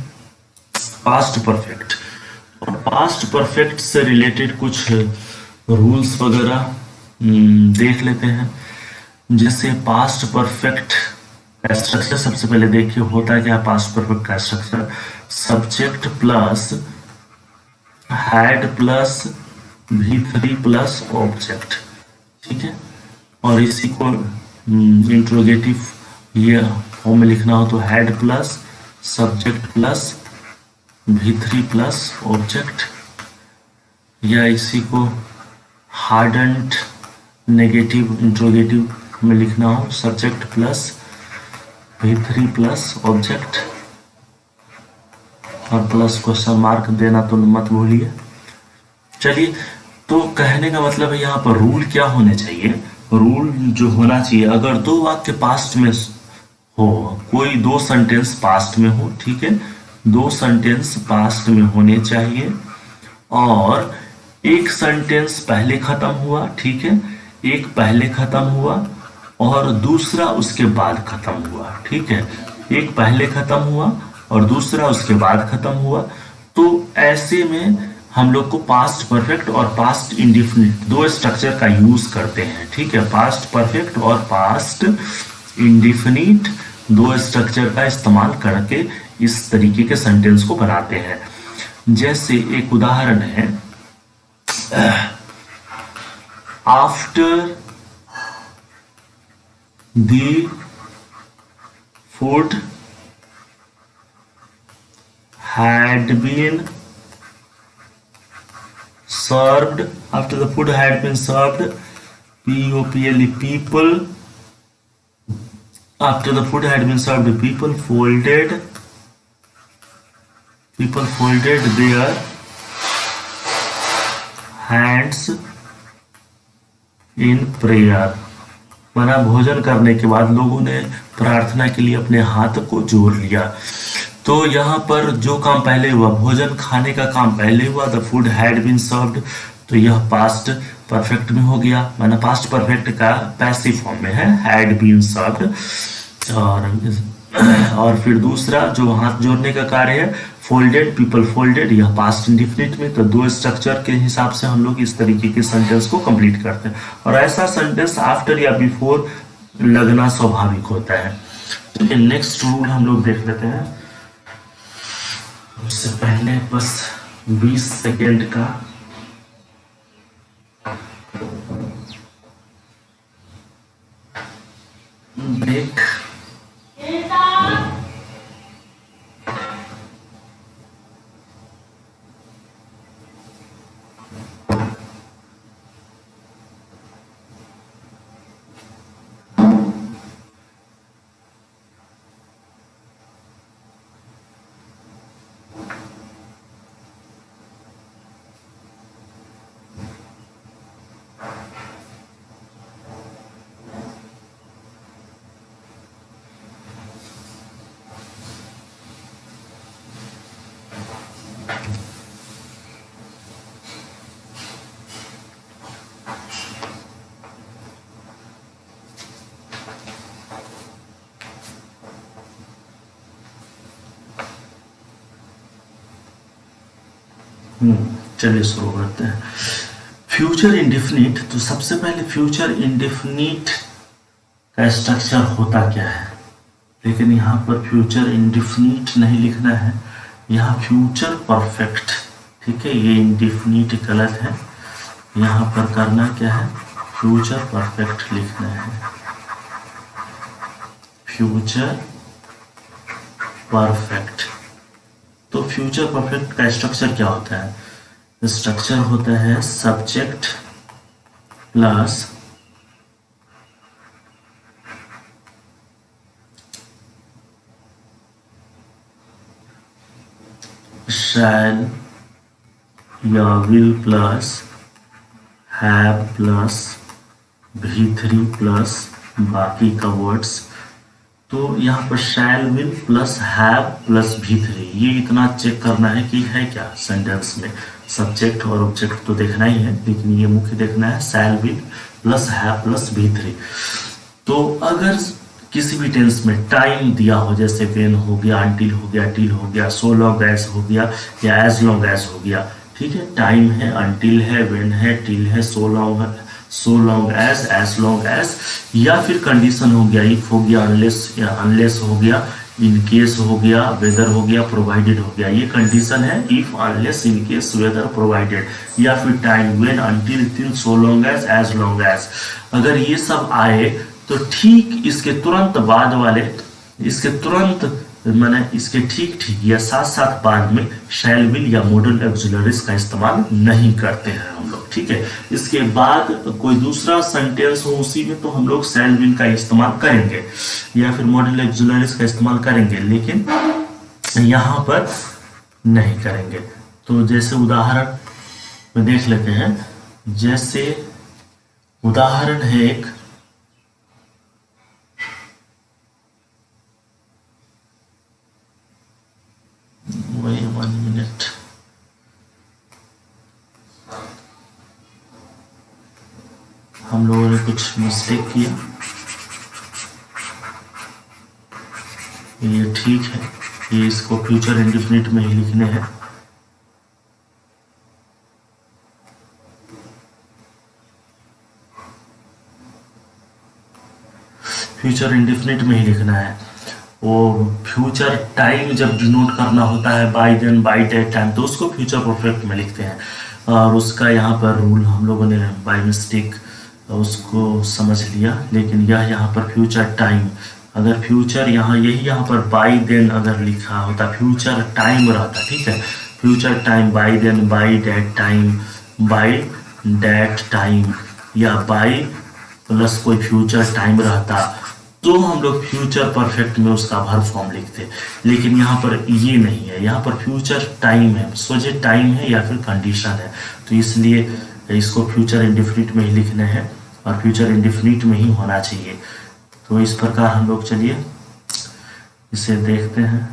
पास्ट परफेक्ट। और पास्ट परफेक्ट से रिलेटेड कुछ रूल्स वगैरह देख लेते हैं। जैसे पास्ट परफेक्ट का स्ट्रक्चर सबसे पहले देखिए होता है क्या। पास्ट परफेक्ट का structure subject plus had plus V3 plus object, ठीक है। और इसी को इंट्रोगेटिव ये फॉर्म में लिखना हो तो had plus subject plus V3 plus object, या इसी को हार्डन्ड नेगेटिव इंट्रोगेटिव में लिखना हो subject plus V3 plus object और प्लस क्वेश्चन मार्क देना तो मत भूलिए। चलिए, तो कहने का मतलब है यहाँ पर रूल क्या होने चाहिए। रूल जो होना चाहिए, अगर दो वाक्य पास्ट में हो, कोई दो सेंटेंस पास्ट में हो, ठीक है, दो सेंटेंस पास्ट में होने चाहिए और एक सेंटेंस पहले खत्म हुआ, ठीक है, एक पहले खत्म हुआ और दूसरा उसके बाद खत्म हुआ, ठीक है, एक पहले खत्म हुआ और दूसरा उसके बाद खत्म हुआ। तो ऐसे में हम लोग को पास्ट परफेक्ट और पास्ट इंडिफिनिट दो स्ट्रक्चर का यूज करते हैं, ठीक है, पास्ट परफेक्ट और पास्ट इंडिफिनिट दो स्ट्रक्चर का इस्तेमाल करके इस तरीके के सेंटेंस को बनाते हैं। जैसे एक उदाहरण है, after the food had been served, after the food had been served, P-O-P-L-E, people, after the food had been served, people folded their hands in prayer। माना भोजन करने के बाद लोगों ने प्रार्थना के लिए अपने हाथ को जोड़ लिया। तो यहाँ पर जो काम पहले हुआ, भोजन खाने का काम पहले हुआ, the food had been served, तो यह पास्ट परफेक्ट में हो गया, माना पास्ट परफेक्ट का पैसिव फॉर्म में है, हैड बीन सर्व्ड। और फिर दूसरा जो हाथ जोड़ने का कार्य है, फोल्डेड, पीपल फोल्डेड, यह पास्ट इंडिफिनिट में। तो दो स्ट्रक्चर के हिसाब से हम लोग इस तरीके के सेंटेंस को कंप्लीट करते हैं, और ऐसा सेंटेंस आफ्टर या बिफोर लगना स्वाभाविक होता है। तो नेक्स्ट रूल हम लोग देख लेते हैं। उससे पहले बस 20 सेकेंड का ब्रेक। चलिए शुरू करते हैं। फ्यूचर इंडेफिनिट, तो सबसे पहले फ्यूचर इंडेफिनिट का स्ट्रक्चर होता क्या है, लेकिन यहाँ पर फ्यूचर इंडेफिनिट नहीं लिखना है, यहाँ फ्यूचर परफेक्ट, ठीक है, ये इंडेफिनिट गलत है, यहाँ पर करना क्या है, फ्यूचर परफेक्ट लिखना है, फ्यूचर परफेक्ट। तो फ्यूचर परफेक्ट का स्ट्रक्चर क्या होता है, स्ट्रक्चर होता है सब्जेक्ट प्लस शैल या will plus have plus V3 plus बाकी का वर्ड्स। तो यहाँ पर शैल will plus have plus V3, ये इतना चेक करना है कि है क्या सेंटेंस में। सब्जेक्ट और ऑब्जेक्ट तो देखना ही है, लेकिन ये मुख्य देखना है शैल will plus have plus V3। तो अगर किसी भी टेंस में टाइम दिया हो, जैसे व्हेन हो गया, अंटिल हो गया, टिल हो गया, सो लॉन्ग एज हो गया, या एज लॉन्ग एज हो गया, ठीक है, टाइम है, अंटिल है, व्हेन है, टिल है, सो लॉन्ग है, so long as long as, या फिर कंडीशन हो गया, इफ हो गया, अनलेस या अनलेस हो गया, इन केस हो गया, वेदर हो गया, प्रोवाइडेड हो गया, ये कंडीशन है, if unless in case whether provided, या फिर time when until till so long as long as. अगर ये सब आए तो ठीक इसके तुरंत बाद वाले, इसके तुरंत माने इसके ठीक ठीक या साथ साथ बाद में शैल विल या मॉडल ऑक्सिलरीज का इस्तेमाल नहीं करते हैं हम लोग, ठीक है। इसके बाद कोई दूसरा सेंटेंस हो उसी में तो हम लोग शैल विल का इस्तेमाल करेंगे या फिर मॉडल ऑक्सिलरीज का इस्तेमाल करेंगे, लेकिन यहाँ पर नहीं करेंगे। तो जैसे उदाहरण में देख लेते हैं, जैसे उदाहरण है एक, वही 1 मिनट, हम लोगों ने कुछ मिस्टेक किया, ये ठीक है, ये इसको फ्यूचर इंडेफिनिट में ही लिखने हैं। फ्यूचर इंडेफिनिट में ही लिखना है। वो फ्यूचर टाइम जब डिनोट करना होता है by then, by date time, तो उसको फ्यूचर परफेक्ट में लिखते हैं, और उसका यहाँ पर रूल हम लोगों ने बाय मिस्टेक उसको समझ लिया, लेकिन यह यहाँ पर फ्यूचर टाइम, अगर फ्यूचर यहाँ पर बाय देन अगर लिखा होता, फ्यूचर टाइम रहता, ठीक है, future time by then, by date time, by date time, या बाय प्लस कोई फ्यूचर टाइम रहता, तो हम लोग फ्यूचर परफेक्ट में उसका वर्ब फॉर्म लिखते। लेकिन यहाँ पर ये नहीं है, यहाँ पर फ्यूचर टाइम है, सोचे टाइम है या फिर कंडीशन है, तो इसलिए इसको फ्यूचर इंडेफिनिट में ही लिखना है और फ्यूचर इंडेफिनिट में ही होना चाहिए। तो इस प्रकार हम लोग चलिए इसे देखते हैं।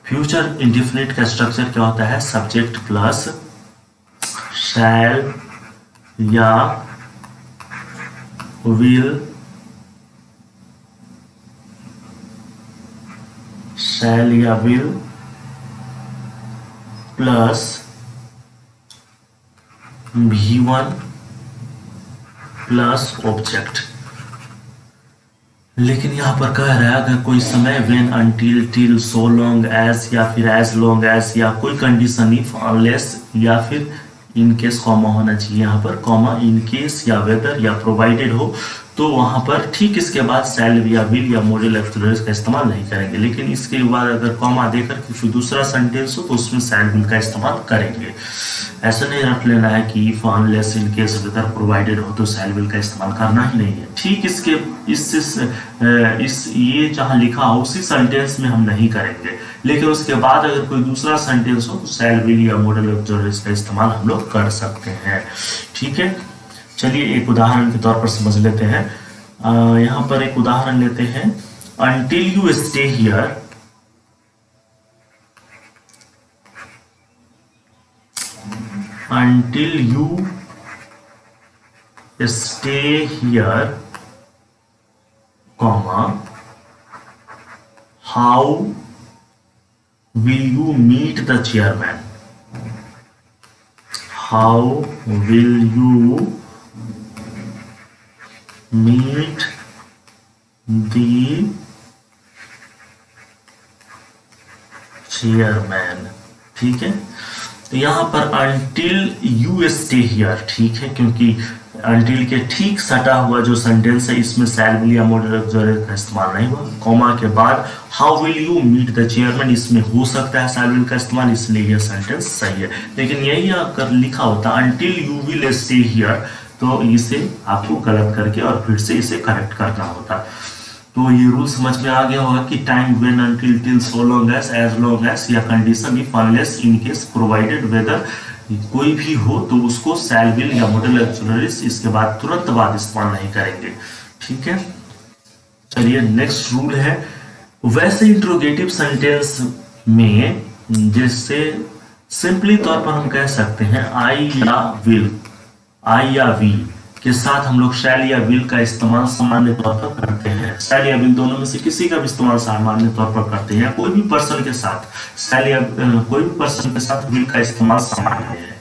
फ्यूचर इंडेफिनिट का स्ट्रक्चर क्या होता है, सब्जेक्ट प्लस शैल या विल, शैल या will plus V1 plus object. लेकिन यहां पर कह रहा है अगर कोई समय when until till so long as या फिर एज लॉन्ग एज या कोई कंडीशन इफ अनलेस या फिर इन केस कॉमा होना चाहिए यहाँ पर कॉमा इन केस या वेदर या प्रोवाइडेड हो तो वहां पर ठीक इसके बाद शैल या विल या मॉडल एक्सक्लूसिव का इस्तेमाल नहीं करेंगे। लेकिन इसके बाद अगर कॉमा देकर के फिर दूसरा सेंटेंस हो तो उसमें शैल विल का इस्तेमाल करेंगे। ऐसा नहीं रख लेना है कि if unless in case whether provided हो तो शैल विल का इस्तेमाल करना ही नहीं है। ठीक इसके इस ये जहां लिखा हो उसी सेंटेंस में हम नहीं करेंगे, लेकिन उसके बाद अगर कोई दूसरा सेंटेंस हो तो शैल विल या मॉडल ऑब्जर्वेंस का इस्तेमाल हम लोग कर सकते हैं। ठीक है, चलिए एक उदाहरण के तौर पर समझ लेते हैं। यहां पर एक उदाहरण लेते हैं। Until you stay here until you stay here, comma, how will you meet the chairman? How will you meet the chairman? ठीक है, तो यहां पर until you stay here ठीक है, क्योंकि until के ठीक सटा हुआ जो सेंटेंस है इसमें शैल विल या मॉडल ऑब्जर्वेंस का इस्तेमाल नहीं हुआ। कॉमा के बाद how will you meet the chairman इसमें हो सकता है शैल विल का इस्तेमाल, इसलिए यह सेंटेंस सही है। लेकिन यही अगर लिखा होता until you will stay here तो इसे आपको गलत करके और फिर से इसे करेक्ट करना होता। तो ये रूल समझ में आ गया होगा कि time when until till so long as या condition if unless in case provided whether कोई भी हो तो उसको शैल विल या मॉडल ऑब्जर्वेंस इसके बाद तुरंत बाद इस्तेमाल नहीं करेंगे। ठीक है, चलिए नेक्स्ट रूल है। वैसे इंट्रोगेटिव सेंटेंस में जैसे सिंपली तौर पर हम कह सकते हैं आई या वी के साथ हम लोग शैल या विल का इस्तेमाल सामान्य तौर पर करते हैं। शैल या विल दोनों में से किसी का भी इस्तेमाल सामान्य तौर पर करते हैं। कोई भी पर्सन के साथ शैल या कोई भी पर्सन के साथ विल का इस्तेमाल सामान्य है।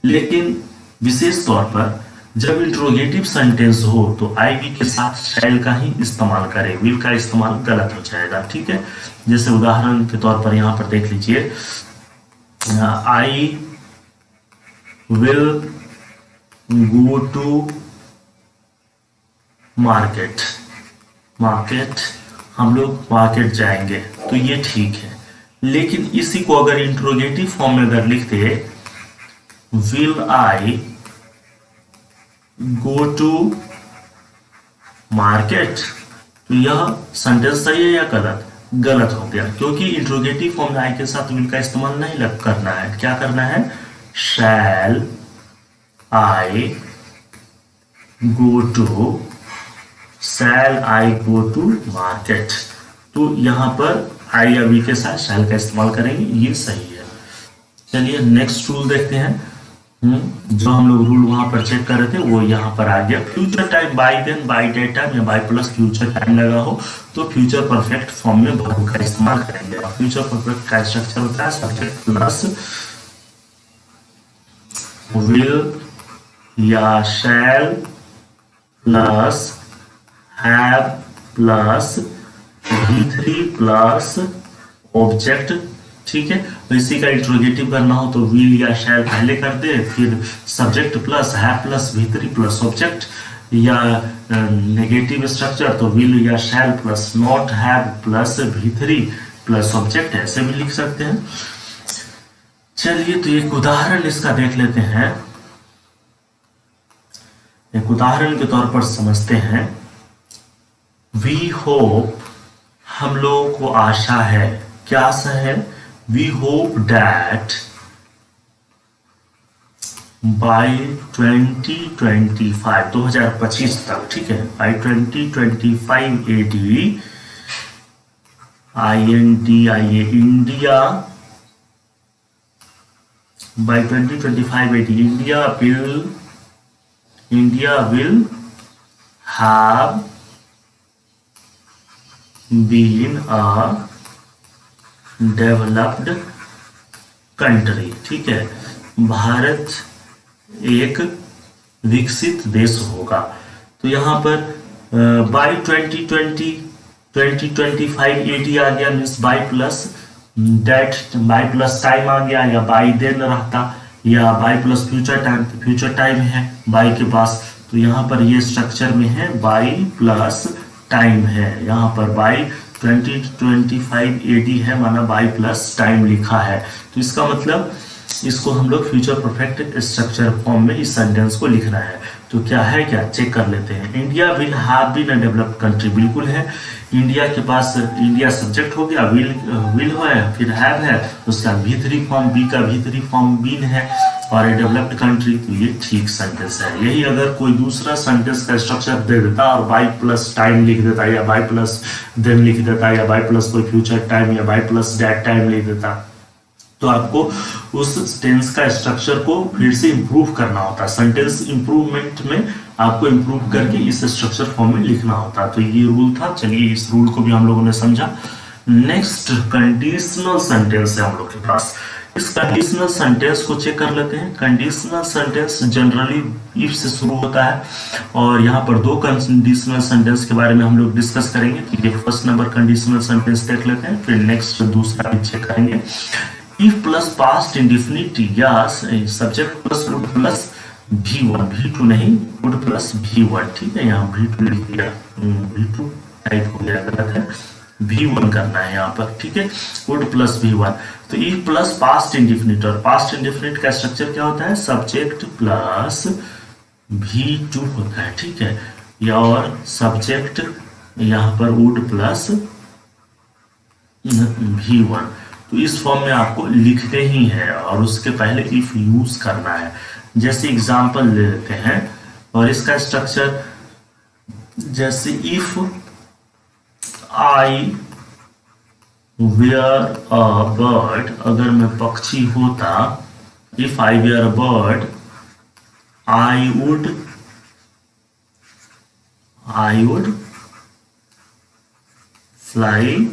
लेकिन विशेष तौर पर जब इंट्रोगेटिव सेंटेंस हो तो आई वी के साथ शैल का ही इस्तेमाल करें, विल का इस्तेमाल गलत हो जाएगा। ठीक है, जैसे उदाहरण के तौर पर यहाँ पर देख लीजिए, I will go to market, हम लोग मार्केट जाएंगे तो ये ठीक है। लेकिन इसी को अगर इंट्रोगेटिव फॉर्म में अगर लिखते will I go to market तो यह सेंटेंस सही है या गलत? गलत हो गया, क्योंकि इंट्रोगेटिव फॉर्म में आई के साथ विल का इस्तेमाल नहीं करना है। क्या करना है? शैल I go to market। तो यहां पर आई या वी के साथ शैल का इस्तेमाल करेंगे, ये सही है। चलिए नेक्स्ट रूल देखते हैं। जो हम लोग रूल वहां पर चेक कर रहे थे वो यहां पर आ गया। Future time by then, by date time या बाय प्लस फ्यूचर टाइम लगा हो तो फ्यूचर परफेक्ट फॉर्म में वर्ब का इस्तेमाल करेंगे। फ्यूचर परफेक्ट का स्ट्रक्चर होता है सब्जेक्ट प्लस विल या शैल plus have plus V3 plus object. ठीक है, तो इसी का इंट्रोगेटिव करना हो तो विल या शैल पहले कर दे, फिर subject plus have plus V3 plus object, या नेगेटिव स्ट्रक्चर तो विल या शैल plus not have plus V3 plus object, ऐसे भी लिख सकते हैं। चलिए तो एक उदाहरण इसका देख लेते हैं। एक उदाहरण के तौर पर समझते हैं। वी होप, हम लोगों को आशा है। क्या आशा है? वी होप डैट बाय 2025 तक, ठीक है, बाय 2025 AD INDIA इंडिया, बाय 2025 AD India will have been a developed country, ठीक है, भारत एक विकसित देश होगा। तो यहाँ पर बाई 2025 आ गया, means by plus date, by plus time आ गया, या बाई देन रहता, या by plus future time, future time है बाई के पास। तो यहाँ पर ये स्ट्रक्चर में है बाई प्लस टाइम है, यहाँ पर बाई 2025 AD है, माना बाई प्लस टाइम लिखा है। तो इसका मतलब इसको हम लोग फ्यूचर परफेक्ट स्ट्रक्चर फॉर्म में इस सेंटेंस को लिखना है। तो क्या है, क्या चेक कर लेते हैं। India will have been a developed country, बिल्कुल है। इंडिया के पास, इंडिया सब्जेक्ट हो गया, विल है, फिर हैव है, उसका भी3 फॉर्म, बी का भी3 फॉर्म बीन है, और ए डेवलप्ड कंट्री। तो ये ठीक सेंटेंस है। यही अगर कोई दूसरा सेंटेंस का स्ट्रक्चर दे देता और बाई प्लस टाइम लिख देता, या बाई प्लस देन लिख देता, या बाई प्लस कोई फ्यूचर टाइम, या बाई प्लस डेट टाइम लिख देता, तो आपको उस टेंस का स्ट्रक्चर को फिर से इंप्रूव करना होता है। सेंटेंस इंप्रूवमेंट में आपको इंप्रूव करके इस स्ट्रक्चर फॉर्म में लिखना होता है। तो ये रूल था। चलिए इस रूल को भी हम लोगों ने समझा। नेक्स्ट कंडीशनल सेंटेंस है हम लोग के पास। इस कंडीशनल सेंटेंस को चेक कर लेते हैं। कंडीशनल सेंटेंस जनरली इफ से शुरू होता है, और यहाँ पर दो कंडीशनल सेंटेंस के बारे में हम लोग डिस्कस करेंगे। तो ये फर्स्ट नंबर कंडीशनल सेंटेंस देख लेते हैं, फिर नेक्स्ट दूसरा भी चेक करेंगे। if प्लस पास्ट इंडिफिनिट या subject plus would plus V1, V2 नहीं, वुड प्लस V1, ठीक है, यहाँ V2 लिख दिया, V2 टाइप हो गया, गलत है, V1 करना है यहाँ पर, ठीक है, वुड प्लस V1। तो if प्लस पास्ट इंडिफिनिट, और पास्ट इंडिफिनिट का स्ट्रक्चर क्या होता है, सब्जेक्ट प्लस V2 होता है, ठीक है, या और सब्जेक्ट यहाँ पर वुड प्लस V1। तो इस फॉर्म में आपको लिखते ही है, और उसके पहले इफ यूज करना है। जैसे एग्जांपल ले लेते हैं, और इसका स्ट्रक्चर जैसे if I were a bird, अगर मैं पक्षी होता, if I were a bird I would fly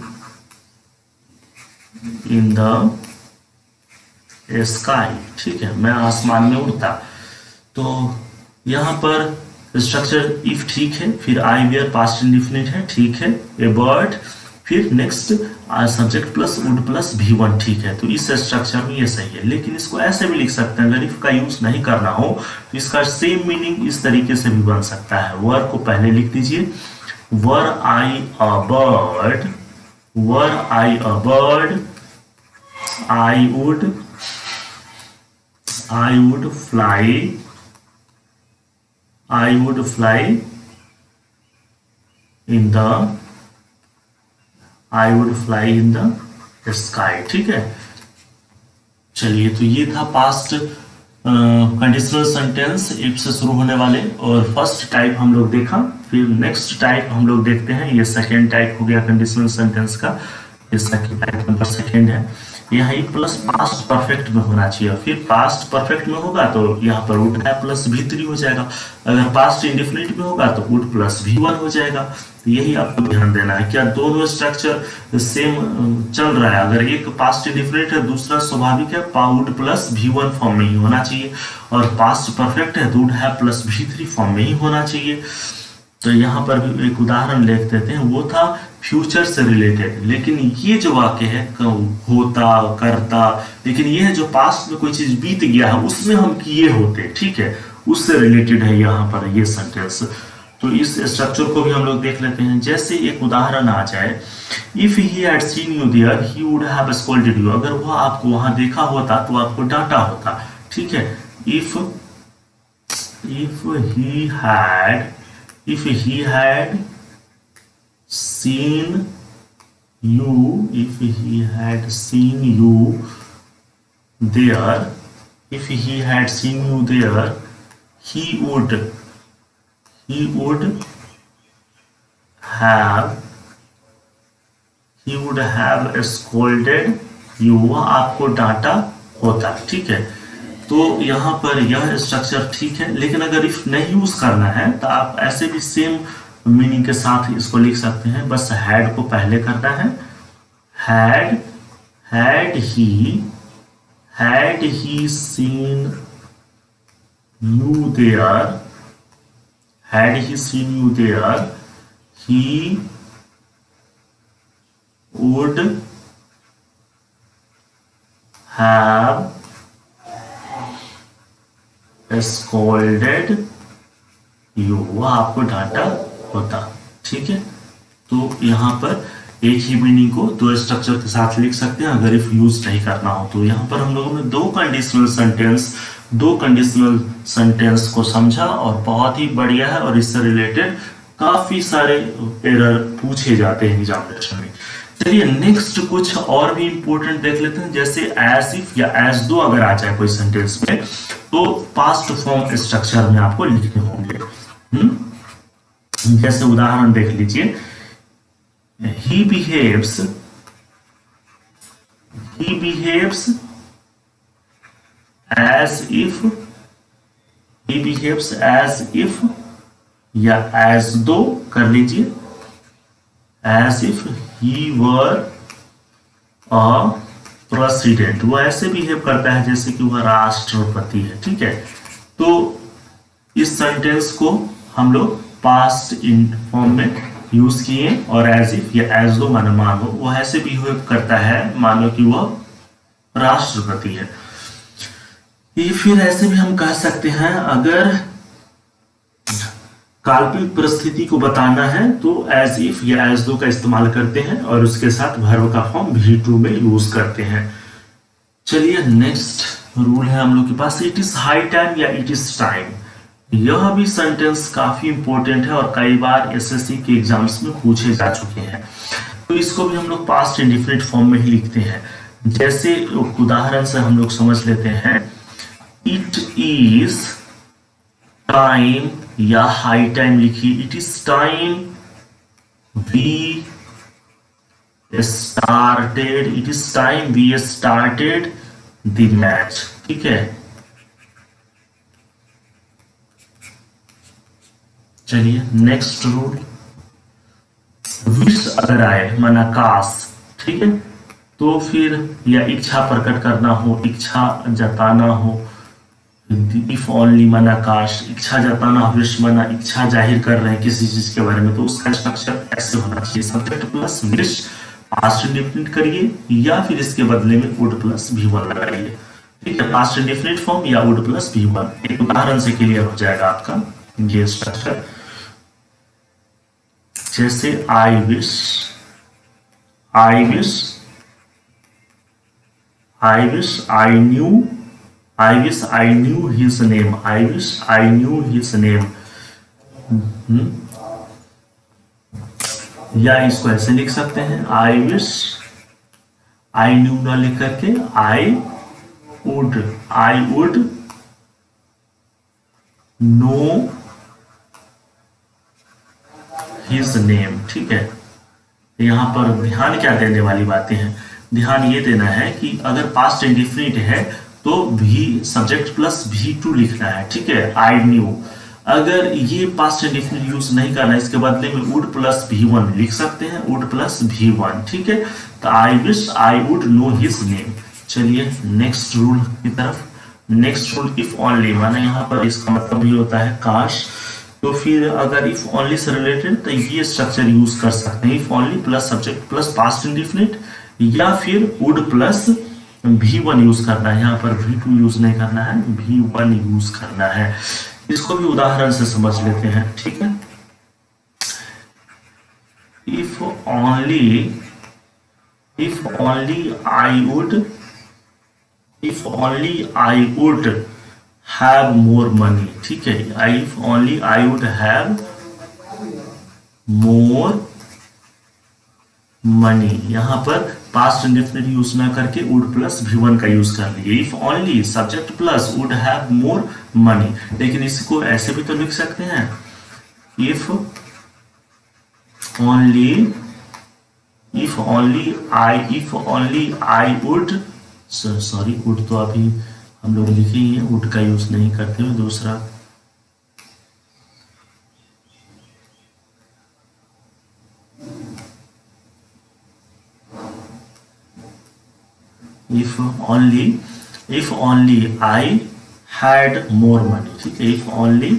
in the sky, ठीक है, मैं आसमान में उड़ता। तो यहां पर स्ट्रक्चर इफ ठीक है, फिर आई वेयर पास्ट इंडिफिनिट है, ठीक है, ए बर्ड, फिर next subject plus would plus V1, ठीक है। तो इस स्ट्रक्चर में ये सही है। लेकिन इसको ऐसे भी लिख सकते हैं, अगर इफ का यूज नहीं करना हो तो इसका सेम मीनिंग इस तरीके से भी बन सकता है। वर को पहले लिख दीजिए, were I a bird, were I a bird I would fly in the sky, ठीक है। चलिए, तो ये था पास्ट कंडीशनल सेंटेंस इफ से शुरू होने वाले, और फर्स्ट टाइप हम लोग देखा। फिर नेक्स्ट टाइप हम लोग देखते हैं, ये सेकेंड टाइप हो गया कंडीशनल सेंटेंस का। ये सेकेंड टाइप नंबर सेकेंड है। यहाँ एक प्लस पास्ट परफेक्ट में होना चाहिए, फिर पास्ट परफेक्ट में होगा तो यहाँ पर वुड है प्लस V3 हो जाएगा। अगर पास्ट इंडिफिनिट में होगा तो वुड प्लस V1 हो जाएगा। तो यही आपको ध्यान देना है, क्या दोनों स्ट्रक्चर सेम चल रहा है। अगर एक पास्ट इंडिफिनिट है, दूसरा स्वाभाविक है, वुड प्लस V1 फॉर्म में ही होना चाहिए, और पास्ट परफेक्ट है तो वुड है प्लस V3 फॉर्म में ही होना चाहिए। तो यहाँ पर भी एक उदाहरण लिख देते हैं, वो था फ्यूचर से रिलेटेड। लेकिन ये जो वाक्य है होता, करता, लेकिन ये है जो पास्ट में कोई चीज बीत गया है उसमें हम किए होते, ठीक है, उससे रिलेटेड है यहाँ पर ये सेंटेंस। तो इस स्ट्रक्चर को भी हम लोग देख लेते हैं। जैसे एक उदाहरण आ जाए, if he had seen you there he would have scolded you, अगर वह आपको वहां देखा होता तो आपको डांटा होता, ठीक है। If he had seen you, if he had seen you there, he would have scolded you, आपको डांटा होता, ठीक है। तो यहाँ पर यह स्ट्रक्चर ठीक है। लेकिन अगर इफ नहीं यूज करना है तो आप ऐसे भी सेम मीनिंग के साथ इसको लिख सकते हैं, बस हैड को पहले करना है। had he seen you there, had he seen you there, he would have scolded you, वो आपको डांटा होता। ठीक है, तो यहाँ पर एक ही मीनिंग को दो स्ट्रक्चर के साथ लिख सकते हैं अगर इफ यूज नहीं करना हो तो। यहाँ पर हम लोगों ने दो कंडीशनल सेंटेंस को समझा और बहुत ही बढ़िया है, और इससे रिलेटेड काफी सारे एरर पूछे जाते हैं एग्जामिनेशन में। चलिए नेक्स्ट कुछ और भी इंपॉर्टेंट देख लेते हैं, जैसे एज इफ या एज दो अगर आ जाए कोई सेंटेंस में तो पास्ट फॉर्म स्ट्रक्चर में आपको लिखने होंगे। जैसे उदाहरण देख लीजिए, he behaves as if, he behaves as if, या as दो कर लीजिए, as if he were a president, वो ऐसे बिहेव करता है जैसे कि वह राष्ट्रपति है। ठीक है, तो इस सेंटेंस को हम लोग पास्ट इन फॉर्म में यूज किए, और एज इफ या एज दो मानो वो ऐसे बिहेव करता है मानो कि वह राष्ट्रपति है। ये फिर ऐसे भी हम कह सकते हैं, अगर काल्पनिक परिस्थिति को बताना है तो एज इफ या एज दो का इस्तेमाल करते हैं और उसके साथ वर्ब का फॉर्म V2 में यूज करते हैं। चलिए नेक्स्ट रूल है हम लोग के पास, इट इज हाई टाइम या इट इज टाइम। यह भी सेंटेंस काफी इंपॉर्टेंट है और कई बार एसएससी के एग्जाम्स में पूछे जा चुके हैं, तो इसको भी हम लोग पास्ट इंडिफिनिट फॉर्म में ही लिखते हैं। जैसे उदाहरण से हम लोग समझ लेते हैं, इट इज टाइम या हाई टाइम लिखिए, it is time we started, it is time we started the match. ठीक है, चलिए नेक्स्ट रूल, विश अगर आए माना काश, ठीक है, तो फिर या इच्छा प्रकट करना हो, इच्छा जताना हो, इफ ओनली माना काश, इच्छा जताना हो, विश माना इच्छा जाहिर कर रहे हैं किसी चीज के बारे में, तो उसका स्ट्रक्चर ऐसे होना चाहिए, subject plus wish past indefinite करिए या फिर इसके बदले में वुड प्लस V1 लगाइए। ठीक है, पास्ट इंडेफिनिट फॉर्म या वुड प्लस V1। एक उदाहरण से क्लियर हो जाएगा आपका ये स्ट्रक्चर। जैसे I wish I knew his name, I wish I knew his name. या इसको ऐसे लिख सकते हैं, आई विश आई न्यू ना लिख करके I would know his name. ठीक है, यहां पर ध्यान क्या देने वाली बातें हैं, ध्यान ये देना है कि अगर पास्ट इंडिफिनिट है तो भी सब्जेक्ट प्लस V2 लिखना है। ठीक है, आई न्यू, अगर ये पास्ट इंडिफिनिट यूज नहीं करना है, इसके बदले में वुड प्लस V1 लिख सकते हैं, वुड प्लस V1। ठीक है, तो I wish I would know his name. चलिए नेक्स्ट रूल की तरफ। नेक्स्ट रूल, इफ ओनली, माना यहाँ पर इसका मतलब भी होता है काश, तो फिर अगर इफ ओनली से रिलेटेड तो ये स्ट्रक्चर यूज कर सकते हैं, if only plus subject plus past indefinite, या फिर वुड प्लस V1 यूज करना है, यहाँ पर V2 यूज नहीं करना है, V1 यूज करना है। इसको भी उदाहरण से समझ लेते हैं। ठीक है, if only I would have more money. ठीक है, if only I would have more money, यहां पर पास्ट इंडेफिनिट यूज ना करके वुड प्लस V1 का यूज कर लीजिए। If only subject plus would have more money, लेकिन इसको ऐसे भी तो लिख सकते हैं, if only I would, sorry would तो अभी हम लोग लिखे ही है, वुड का यूज नहीं करते हुए दूसरा, if only if only I had more money, ठीक है, if only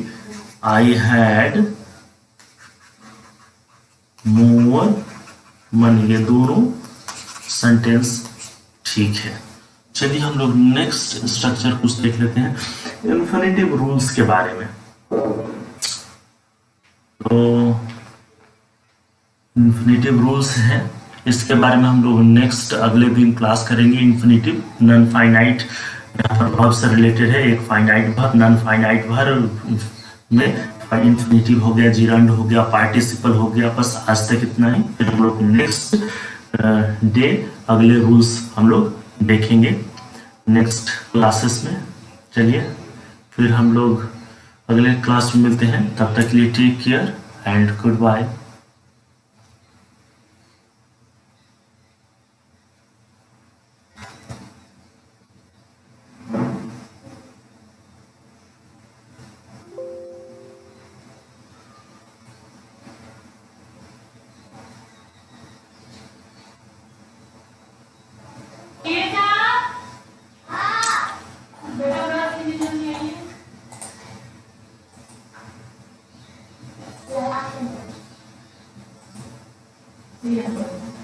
I had more money, ये दोनों सेंटेंस ठीक है। चलिए हम लोग नेक्स्ट स्ट्रक्चर कुछ देख लेते हैं इन्फिनिटिव रूल्स के बारे में। तो इन्फिनिटिव रूल्स हैं, इसके बारे में हम लोग नेक्स्ट अगले दिन क्लास करेंगे। इन्फिनिटिव नॉन फाइनाइट वर्ब से रिलेटेड है, एक finite verb, non finite verb में इन्फिनिटिव हो गया, जिरंड हो गया, पार्टिसिपल हो गया। बस आज तक इतना ही, फिर हम लोग नेक्स्ट डे अगले रूल्स हम लोग देखेंगे नेक्स्ट क्लासेस में। चलिए फिर हम लोग अगले क्लास में मिलते हैं, तब तक के लिए take care and goodbye. Yeah.